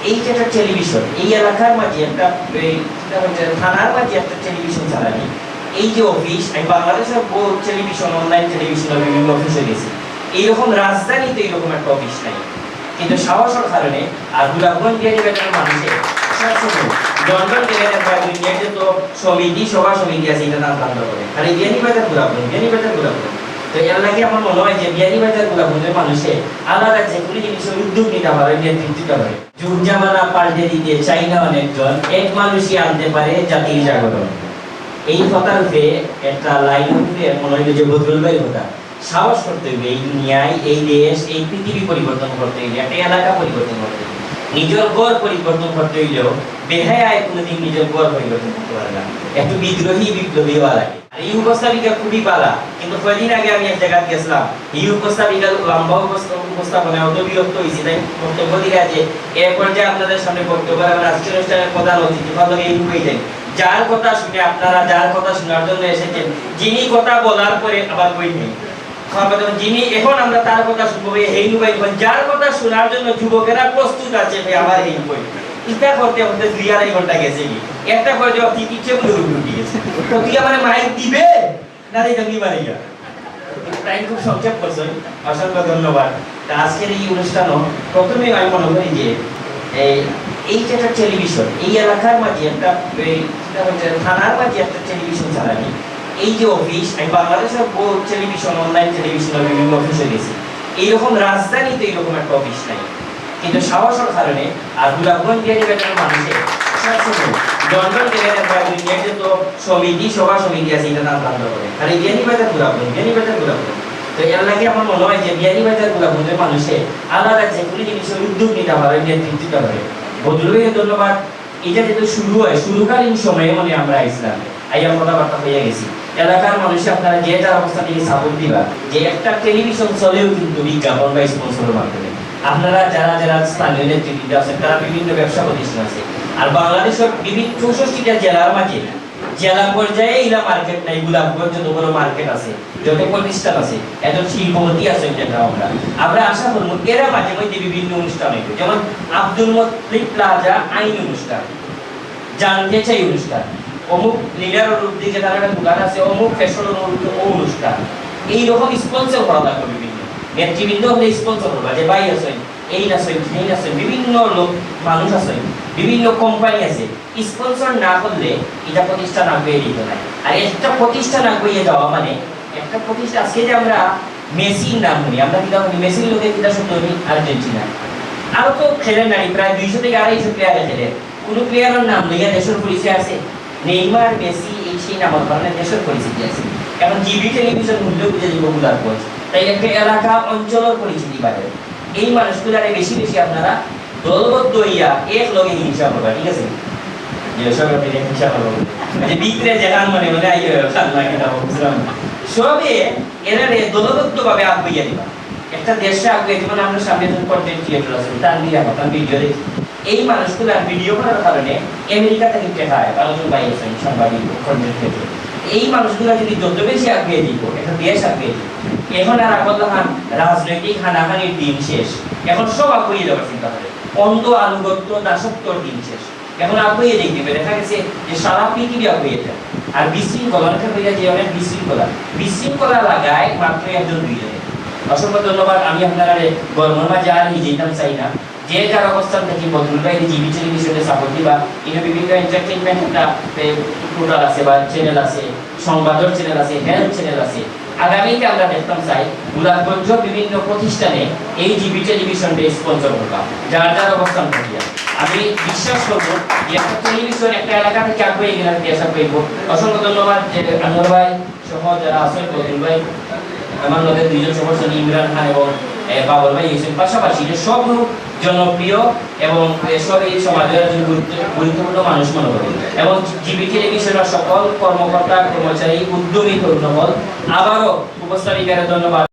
এই যে একটা টেলিভিশন, এই এলাকার মাঝে একটা থানার মাঝে একটা টেলিভিশন চালানি, এই যে অফিস, আমি বাংলাদেশের টেলিভিশন, অনলাইন টেলিভিশন বিভিন্ন অফিসে গেছি, এইরকম রাজধানীতে এইরকম একটা অফিস নাই। কিন্তু সাহসের কারণে আর গোলাপগঞ্জ বিয়ানীবাজারের মানুষের লন্ডন দুনিয়ার যত সমিতি সভা সমিতি আছে এটা নাম বন্ধ করে, আর এই বিয়ানীবাজার গোলাপগঞ্জ তো এর লাগে আমার মনে হয় যে বিয়ানীবাজার গোলাপগঞ্জের মানুষে আলাদা যে কোনো জিনিসের উদ্যোগ নিতে পারে, নেতৃত্ব করে। যুগ জামানা পাল্টে দিতে চাই না অনেকজন, এক মানুষই আনতে পারে জাতির জাগরণ। এই কথার উপরে একটা লাইন উপরে মনে হয় যে বদরুল ভাইয়ের কথা, সাহস করতে হবে এই দুনিয়ায়, এই দেশ, এই পৃথিবী পরিবর্তন করতে হইলে, একটা এলাকা পরিবর্তন করতে হইলে, নিজের গড় পরিবর্তন করতে হইলেও বেহায় কোনোদিন নিজের গড় পরিবর্তন করতে পারে না, একটু বিদ্রোহী বিপ্লবী হওয়া লাগে। আর এই উপস্থাপিকা খুবই পালা, কিন্তু কয়েকদিন আগে আমি এক জায়গায় গেছিলাম, এই উপস্থাপিকা লম্বা উপস্থাপনায় অত বিরক্ত হয়েছি, তাই বক্তব্য দিলে যে এ পর্যায়ে আপনাদের সামনে বক্তব্য রাষ্ট্রীয় অনুষ্ঠানের প্রধান অতিথি পদকে এই হয়ে যায়, যার কথা শুনে আপনারা যার কথা শোনার জন্য এসেছেন, যিনি কথা বলার পরে আবার বই নেই, যিনি এখন আমরা তার কথা শুনবো, এই বই, যার কথা শোনার জন্য যুবকেরা প্রস্তুত আছে আবার এই বই ইটা করতে করতে 2.5 ঘন্টা গেছে, কি একটা করে জবাব ঠিক ইচ্ছে বলে উঠে গেছে, তো তুই আমার মাইক দিবে না দিতে দিবারে গিয়া টাইম খুব সংক্ষেপ করছেন, অসংখ্য ধন্যবাদ। আজকের এই অনুষ্ঠানও প্রথমে আমি মনে করি যে এই যে একটা টেলিভিশন, এই এলাকার মাঝে একটা থানার মাঝে একটা টেলিভিশন চালানি, এই যে অফিস, আমি বাংলাদেশের টেলিভিশন, অনলাইন টেলিভিশন বিভিন্ন অফিসে গেছি, এইরকম রাজধানীতে এইরকম একটা অফিস নাই। কিন্তু সাহসের কারণে আর গোলাপগঞ্জ বিয়ানীবাজারের মানুষের লন্ডন দুনিয়ার যত সমিতি সভা সমিতি আছে এটা নাম বন্ধ করে, আর এই বিয়ানীবাজার গোলাপগঞ্জ তো এর লাগে আমার মনে হয় যে বিয়ানীবাজার গোলাপগঞ্জের মানুষের আলাদা যে কোনো জিনিসের উদ্যোগ নিতে পারে, নেতৃত্ব করে। বদরুল ভাইকে ধন্যবাদ। এটা যেহেতু শুরু হয়, শুরুকালীন সময়ে মানে আমরা ইসলামে আইয়া কথাবার্তা হয়ে গেছি, এলাকার মানুষে আপনারা যে যার অবস্থা থেকে সাপোর্ট দিবা, যে একটা টেলিভিশন চলেও কিন্তু বিজ্ঞাপন বা স্পন্সরের মাধ্যমে। আপনারা যারা যারা স্থানীয় নেতৃবৃন্দ আছেন, তারা বিভিন্ন ব্যবসা প্রতিষ্ঠান আছে, আর বাংলাদেশের বিভিন্ন 64টা জেলার মাঝে জেলা পর্যায়ে ইলা মার্কেট নাই, গোলাপগঞ্জ যত বড় মার্কেট আছে, যত প্রতিষ্ঠান আছে, এত শিল্পপতি আছে, যেটা আমরা আশা করবো এরা মাঝে মধ্যে বিভিন্ন অনুষ্ঠান হইবে, যেমন আব্দুল মুত্তালিব প্লাজা আইন অনুষ্ঠান, জানতে চাই অনুষ্ঠান, অমুক লিডার দিকে তার একটা দোকান আছে, অমুক ফ্যাশন অনুষ্ঠান, এইরকম স্পন্সর করা লাগবে। বিভিন্ন নেতৃবৃন্দ হলে স্পন্সর করবা, যে ভাই আছে, এই আছে, সেই আছে, বিভিন্ন লোক মানুষ আছে, বিভিন্ন কোম্পানি আছে, স্পন্সর না করলে এটা প্রতিষ্ঠান আগুয়ে দিতে নাই। আর একটা প্রতিষ্ঠান আগুয়ে যাওয়া মানে একটা প্রতিষ্ঠান, আজকে যে আমরা মেসির নাম শুনি, আমরা কিনা শুনি মেসির লোকের কিনা শুনতে হই আর্জেন্টিনা, আরো তো খেলেন নাই, প্রায় 200 থেকে 250 প্লেয়ারে খেলেন, কোনো প্লেয়ারের নাম লইয়া দেশের পরিচয় আছে? নেইমার, মেসি, এই সেই নামের কারণে দেশের পরিচিতি আছে। এখন জিবি টেলিভিশন মূল্য বুঝে দিব গোলাপগঞ্জ, তাই একটা এলাকা অঞ্চলের পরিচিতি বাড়ে। এই মানুষগুলারে বেশি বেশি আপনারা দলবদ্ধ হইয়া এক লগে হিংসা করবা, ঠিক আছে? সবে এরারে দলবদ্ধ ভাবে আগুইয়া দিবা, একটা দেশে আগুয়ে দিবা। আমরা সামনে যখন কন্টেন্ট ক্রিয়েটর আছে, তার নিয়ে আপনার ভিডিও দেখি, এই মানুষগুলা ভিডিও করার কারণে আমেরিকা থেকে টেকায় আলোচনা পাই আছেন সাংবাদিক কন্টেন্ট ক্রিয়েটর। এই মানুষগুলা যদি যত বেশি আগুয়ে দিব, একটা দেশ আগুয়ে দিব। এখন আর আগত রাজনৈতিক হানাহানির দিন শেষ, এখন সব আগুয়ে যাওয়ার চিন্তা করে, অন্ধ আনুগত্য দাসত্বর দিন শেষ, এখন আগুয়ে দেখবে। দেখা গেছে যে সারা পৃথিবী আগুয়ে যায়, আর বিশৃঙ্খলা অনেকটা হইয়া যে অনেক বিশৃঙ্খলা লাগায় মাত্র একজন দুইজনে। অসংখ্য ধন্যবাদ। আমি আপনারা গর্বের মাঝে আর যেতাম চাই না, যে যার অবস্থান থেকে বদরুল ভাই জিবি টেলিভিশনে সাপোর্ট দিবা। এটা বিভিন্ন এন্টারটেইনমেন্ট একটা পোর্টাল আছে বা চ্যানেল আছে, সংবাদর চ্যানেল আছে, হেলথ চ্যানেল আছে। আগামীতে আমরা দেখতাম চাই গোলাপগঞ্জ বিভিন্ন প্রতিষ্ঠানে এই জিবি টেলিভিশনকে স্পন্সর করবা, যার যার অবস্থান থাকিয়া। আমি বিশ্বাস করবো যে একটা টেলিভিশন একটা এলাকা থেকে আগুয়ে গেলে দেশ আগুইব। অসংখ্য ধন্যবাদ যে আনোয়ার ভাই সহ যারা আছেন, বদরুল ভাই, আমার মধ্যে দুইজন সদস্য ইমরান খান এবং বাবর ভাই এসেছেন। পাশাপাশি সব জনপ্রিয় এবং সব এই সমাজের একজন গুরুত্বপূর্ণ মানুষ মনে করি, এবং জিবি টেলিভিশনের সকল কর্মকর্তা কর্মচারী উদ্যমী তরুণ আবারও উপস্থাপিকার ধন্যবাদ।